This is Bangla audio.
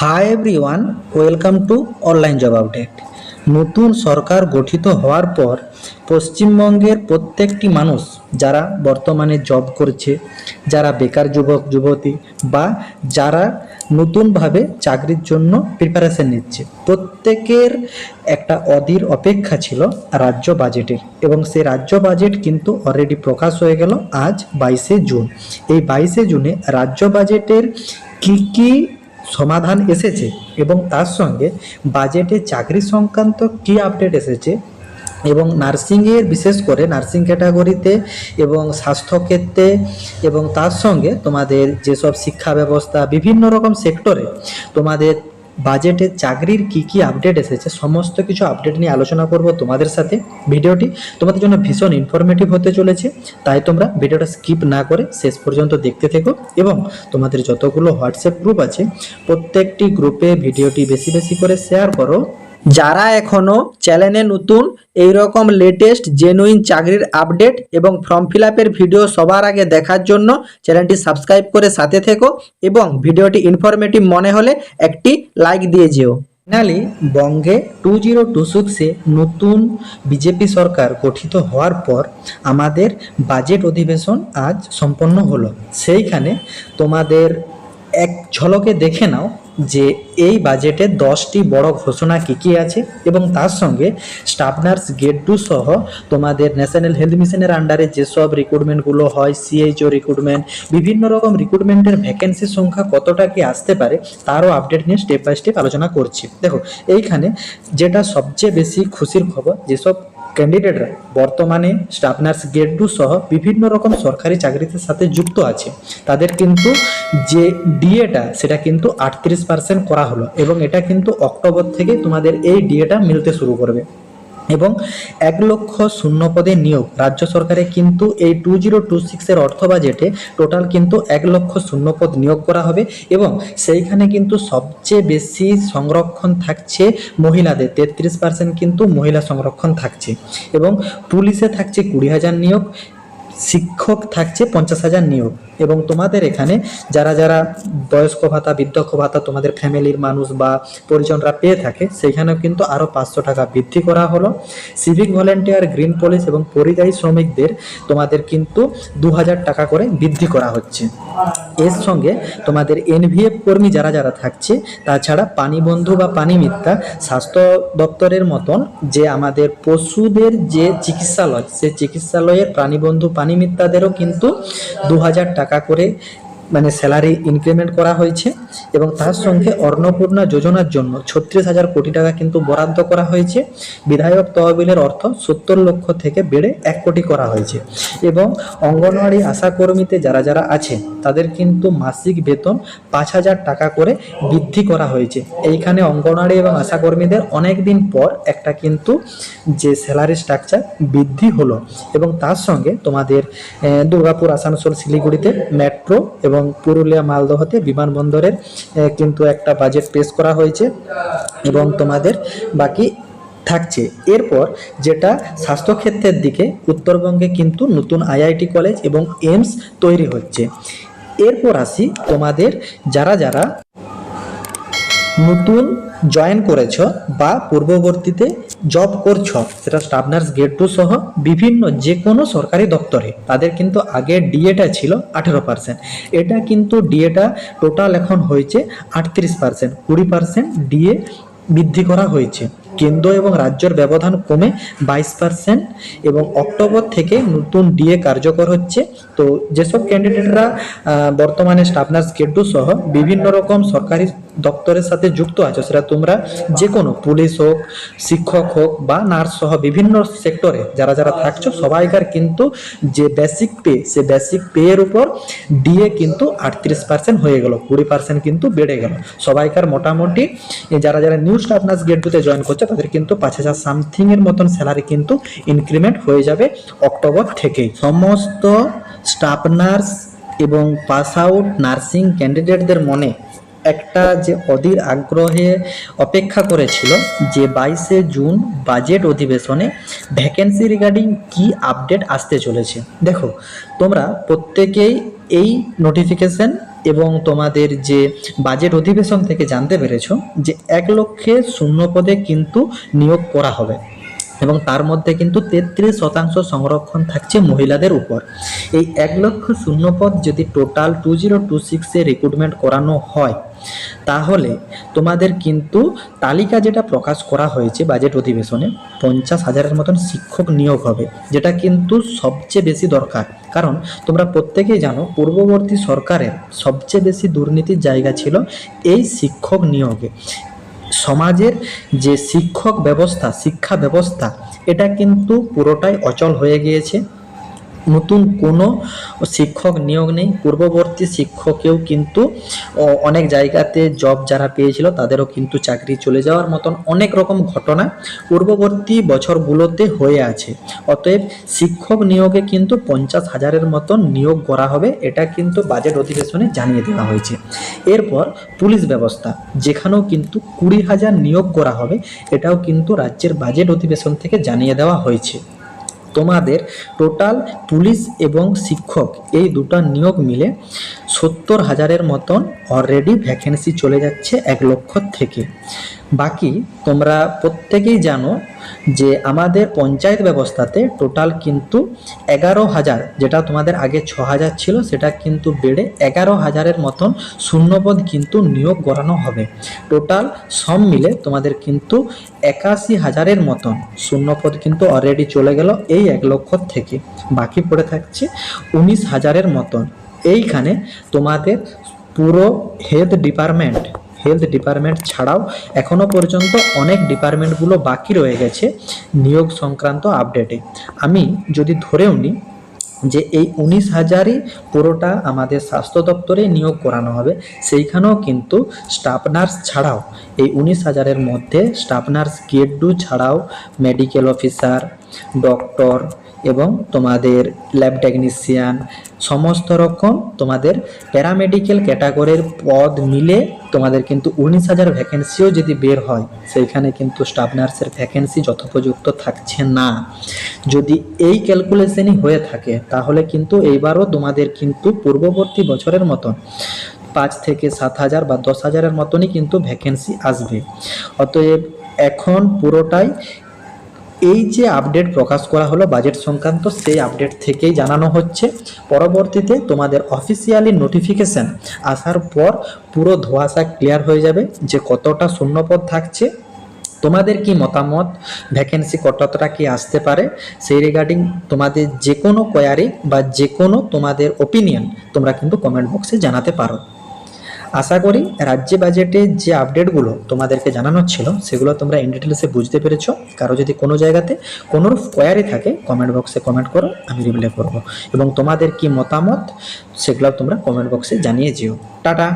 Hi everyone, welcome to online job update. নতুন সরকার গঠিত হওয়ার পর পশ্চিমবঙ্গের প্রত্যেকটি মানুষ যারা বর্তমানে জব করছে, যারা বেকার যুবক যুবতী বা যারা নতুনভাবে চাকরির জন্য প্রিপারেশন নিচ্ছে, প্রত্যেকের একটা অধীর অপেক্ষা ছিল রাজ্য বাজেটের। এবং সেই রাজ্য বাজেট কিন্তু অলরেডি প্রকাশ হয়ে গেল আজ 22শে জুন। এই 22শে জুনে রাজ্য বাজেটের কী কী সমাধান এসেছে এবং তার সঙ্গে বাজেটে চাকরি সংক্রান্ত কী আপডেট এসেছে এবং নার্সিংয়ের, বিশেষ করে নার্সিং ক্যাটাগরিতে এবং স্বাস্থ্যক্ষেত্রে এবং তার সঙ্গে তোমাদের যেসব শিক্ষা ব্যবস্থা বিভিন্ন রকম সেক্টরে তোমাদের বাজেটে চাকরির কি কি আপডেট এসেছে, সমস্ত কিছু আপডেট নিয়ে আলোচনা করব তোমাদের সাথে। ভিডিওটি তোমাদের জন্য ভীষণ ইনফরমেটিভ হতে চলেছে, তাই তোমরা ভিডিওটা স্কিপ না করে শেষ পর্যন্ত দেখতে থেকো এবং তোমাদের যতগুলো হোয়াটসঅ্যাপ গ্রুপ আছে প্রত্যেকটি গ্রুপে ভিডিওটি বেশি বেশি করে শেয়ার করো। যারা এখনও চ্যানেলে নতুন, এই রকম লেটেস্ট জেনুইন চাকরির আপডেট এবং ফর্ম ফিল আপের ভিডিও সবার আগে দেখার জন্য চ্যানেলটি সাবস্ক্রাইব করে সাথে থেকো এবং ভিডিওটি ইনফরমেটিভ মনে হলে একটি লাইক দিয়ে যেও। ফাইনালি বঙ্গে 2026-এ নতুন বিজেপি সরকার গঠিত হওয়ার পর আমাদের বাজেট অধিবেশন আজ সম্পন্ন হলো। সেইখানে তোমাদের এক ঝলকে দেখে নাও যে এই বাজেটে 10টি বড় ঘোষণা কী কী আছে এবং তার সঙ্গে স্টাফ নার্স গ্রেড 2 সহ তোমাদের ন্যাশনাল হেলথ মিশনের আন্ডারে যেসব রিক্রুটমেন্টগুলো হয়, সিএইচও রিক্রুটমেন্ট, বিভিন্ন রকম রিক্রুটমেন্টের ভ্যাকেন্সির সংখ্যা কতটা কি আসতে পারে তারও আপডেট নিয়ে স্টেপ বাই স্টেপ আলোচনা করছি। দেখো, এইখানে যেটা সবচেয়ে বেশি খুশির খবর, যেসব ক্যান্ডিডেটরা বর্তমানে স্টাফ নার্স গ্রেড 2 সহ বিভিন্ন রকম সরকারি চাকরির সাথে যুক্ত আছে তাদের কিন্তু যে ডিএটা সেটা কিন্তু 38% করা হলো এবং এটা কিন্তু অক্টোবর থেকে তোমাদের এই ডিএটা মিলতে শুরু করবে। এবং 1 লক্ষ শূন্য পদে নিয়োগ রাজ্য সরকারে কিন্তু এই 2026-এর অর্থ বাজেটে টোটাল কিন্তু 1 লক্ষ শূন্য পদ নিয়োগ করা হবে এবং সেইখানে কিন্তু সবচেয়ে বেশি সংরক্ষণ থাকছে মহিলাদের, 33% কিন্তু মহিলা সংরক্ষণ থাকছে এবং পুলিশে থাকছে 20,000 নিয়োগ, শিক্ষক থাকছে 50,000 নিয়োগ এবং তোমাদের এখানে যারা যারা বয়স্ক ভাতা, বৃদ্ধক্ষ ভাতা তোমাদের ফ্যামিলির মানুষ বা পরিজনরা পেয়ে থাকে সেখানেও কিন্তু আরও 500 টাকা বৃদ্ধি করা হলো। সিভিক ভলেন্টিয়ার, গ্রিন পুলিশ এবং পরিযায়ী শ্রমিকদের তোমাদের কিন্তু 2,000 টাকা করে বৃদ্ধি করা হচ্ছে। এর সঙ্গে তোমাদের এনভিএফ কর্মী যারা যারা থাকছে, তাছাড়া পানি বন্ধু বা পানি মিত্রা, স্বাস্থ্য দপ্তরের মতন যে আমাদের পশুদের যে চিকিৎসালয়, সেই চিকিৎসালয়ের প্রাণীবন্ধু পানি মিত্রাদেরও কিন্তু 2,000 টাকা করে মানে স্যালারি ইনক্রিমেন্ট করা হয়েছে এবং তার সঙ্গে অন্নপূর্ণা যোজনার জন্য 36,000 কোটি টাকা কিন্তু বরাদ্দ করা হয়েছে। বিধায়ক তহবিলের অর্থ 70 লক্ষ থেকে বেড়ে 1 কোটি করা হয়েছে এবং অঙ্গনওয়াড়ি আশাকর্মীতে যারা যারা আছে তাদের কিন্তু মাসিক বেতন 5,000 টাকা করে বৃদ্ধি করা হয়েছে। এইখানে অঙ্গনওয়াড়ি এবং আশাকর্মীদের অনেক দিন পর একটা কিন্তু যে স্যালারি স্ট্রাকচার বৃদ্ধি হলো এবং তার সঙ্গে তোমাদের দুর্গাপুর, আসানসোল, শিলিগুড়িতে মেট্রো এবং পুরুলিয়া, মালদহতে বিমানবন্দরের কিন্তু একটা বাজেট পেশ করা হয়েছে এবং তোমাদের বাকি থাকছে। এরপর যেটা স্বাস্থ্যক্ষেত্রের দিকে, উত্তরবঙ্গে কিন্তু নতুন আইআইটি কলেজ এবং এইমস তৈরি হচ্ছে। এরপর আসি তোমাদের যারা যারা নতুন জয়েন করেছ বা পূর্ববর্তীতে জব করছো, সেটা স্টাফ নার্স গ্রেড 2 সহ বিভিন্ন যে কোনো সরকারি দপ্তরে, তাদের কিন্তু আগে ডিএটা ছিল 18%, এটা কিন্তু ডিএটা টোটাল এখন হয়েছে 38%, 20% ডিএ বৃদ্ধি করা হয়েছে। কেন্দ্র এবং রাজ্যের ব্যবধান কমে 22% এবং অক্টোবর থেকে নতুন ডিএ কার্যকর হচ্ছে। তো যেসব ক্যান্ডিডেটরা বর্তমানে স্টাফ নার্স গ্রেড 2 সহ বিভিন্ন রকম সরকারি দপ্তরের সাথে যুক্ত আছো, সেটা তোমরা যে কোনো পুলিশ হোক, শিক্ষক হোক বা নার্স সহ বিভিন্ন সেক্টরে যারা যারা থাকছো, সবাইকার কিন্তু যে বেসিক পে, সে বেসিক পে এর উপর ডিএ কিন্তু 38% হয়ে গেল, 20% কিন্তু বেড়ে গেল। সবাইকার মোটামুটি যারা যারা নিউ স্টাফ নার্স গ্রেড 2-তে জয়েন করছে তাদের কিন্তু 5,000 সামথিং এর মতন স্যালারি কিন্তু ইনক্রিমেন্ট হয়ে যাবে অক্টোবর থেকেই। সমস্ত স্টাফ নার্স এবং পাস আউট নার্সিং ক্যান্ডিডেটদের মনে একটা যে অধীর আগ্রহে অপেক্ষা করেছিল যে 22শে জুন বাজেট অধিবেশনে ভ্যাকেন্সি রিগার্ডিং কি আপডেট আসতে চলেছে। দেখো, তোমরা প্রত্যেকেই এই নোটিফিকেশন এবং তোমাদের যে বাজেট অধিবেশন থেকে জানতে পেরেছো যে 1 লক্ষে শূন্য পদে কিন্তু নিয়োগ করা হবে এবং তার মধ্যে কিন্তু 33% সংরক্ষণ থাকছে মহিলাদের উপর। এই 1 লক্ষ শূন্য পদ যদি টোটাল 2026-এ রিক্রুটমেন্ট করানো হয়, তাহলে তোমাদের কিন্তু তালিকা যেটা প্রকাশ করা হয়েছে বাজেট অধিবেশনে 50,000-এর মতন শিক্ষক নিয়োগ হবে, যেটা কিন্তু সবচেয়ে বেশি দরকার। কারণ তোমরা প্রত্যেকেই জানো পূর্ববর্তী সরকারের সবচেয়ে বেশি দুর্নীতির জায়গা ছিল এই শিক্ষক নিয়োগে। সমাজের যে শিক্ষক ব্যবস্থা, শিক্ষা ব্যবস্থা, এটা কিন্তু পুরোটাই অচল হয়ে গিয়েছে। নতুন কোনো শিক্ষক নিয়োগ নেই। পূর্ববর্তী শিক্ষকেও কিন্তু অনেক জায়গাতে জব যারা পেয়েছিল তাদেরও কিন্তু চাকরি চলে যাওয়ার মতন অনেক রকম ঘটনা পূর্ববর্তী বছরগুলোতে হয়ে আছে। অতএব শিক্ষক নিয়োগে কিন্তু 50,000-এর মতন নিয়োগ করা হবে, এটা কিন্তু বাজেট অধিবেশনে জানিয়ে দেওয়া হয়েছে। এরপর পুলিশ ব্যবস্থা, যেখানেও কিন্তু 20,000 নিয়োগ করা হবে, এটাও কিন্তু রাজ্যের বাজেট অধিবেশন থেকে জানিয়ে দেওয়া হয়েছে। তোমাদের টোটাল পুলিশ এবং শিক্ষক এই দুটো নিয়োগ মিলে 70,000-এর মতন অলরেডি ভ্যাকেন্সি চলে যাচ্ছে 1 লক্ষ থেকে। বাকি তোমরা প্রত্যেকেই জানো যে আমাদের পঞ্চায়েত ব্যবস্থাতে টোটাল কিন্তু 11,000, যেটা তোমাদের আগে 6,000 ছিল, সেটা কিন্তু বেড়ে 11,000-এর মতন শূন্যপদ কিন্তু নিয়োগ করানো হবে। টোটাল সব মিলে তোমাদের কিন্তু 81,000-এর মতন শূন্যপদ কিন্তু অলরেডি চলে গেল এই 1 লক্ষ থেকে। বাকি পড়ে থাকছে 19,000-এর মতন। এইখানে তোমাদের পুরো হেলথ ডিপার্টমেন্ট ছাড়াও এখনো পর্যন্ত অনেক ডিপার্টমেন্টগুলো বাকি রয়ে গেছে নিয়োগ সংক্রান্ত আপডেটে। আমি যদি ধরেও নিই যে এই 19,000-ই পুরোটা আমাদের স্বাস্থ্য দপ্তরে নিয়োগ করানো হবে, সেইখানেও কিন্তু স্টাফ নার্স ছাড়াও এই 19,000-এর মধ্যে স্টাফ নার্স গ্রেড 2 ছাড়াও মেডিকেল অফিসার, ডক্টর এবং তোমাদের ল্যাব টেকনিশিয়ান, সমস্ত রকম তোমাদের প্যারামেডিক্যাল ক্যাটাগরির পদ মিলে তোমাদের কিন্তু 19,000 ভ্যাকেন্সিও যদি বের হয়, সেইখানে কিন্তু স্টাফ নার্সের ভ্যাকেন্সি যথোপযুক্ত থাকছে না। যদি এই ক্যালকুলেশনই হয়ে থাকে তাহলে কিন্তু এইবারও তোমাদের কিন্তু পূর্ববর্তী বছরের মতন 5 থেকে 7,000 বা 10,000-এর মতনই কিন্তু ভ্যাকেন্সি আসবে। অতএব এখন পুরোটাই এই যে আপডেট প্রকাশ করা হলো বাজেট সংক্রান্ত, সেই আপডেট থেকেই জানানো হচ্ছে। পরবর্তীতে তোমাদের অফিসিয়ালি নোটিফিকেশন আসার পর পুরো ধোঁয়াশা ক্লিয়ার হয়ে যাবে যে কতটা শূন্যপদ থাকছে, তোমাদের কি মতামত, ভ্যাকেন্সি কতটা কি আসতে পারে, সেই রিগার্ডিং তোমাদের যে কোনো কোয়ারি বা যে কোনো তোমাদের ওপিনিয়ন তোমরা কিন্তু কমেন্ট বক্সে জানাতে পারো। আশা করি রাজ্য বাজেটে যে আপডেটগুলো তোমাদেরকে জানানো ছিল সেগুলো তোমরা ইন ডিটেলসে বুঝতে পেরেছো। কারো যদি কোনো জায়গাতে কোনো কোয়ারি থাকে কমেন্ট বক্সে কমেন্ট করো, আমি রিপ্লাই করবো এবং তোমাদের কি মতামত সেগুলো তোমরা কমেন্ট বক্সে জানিয়ে যেও। টাটা।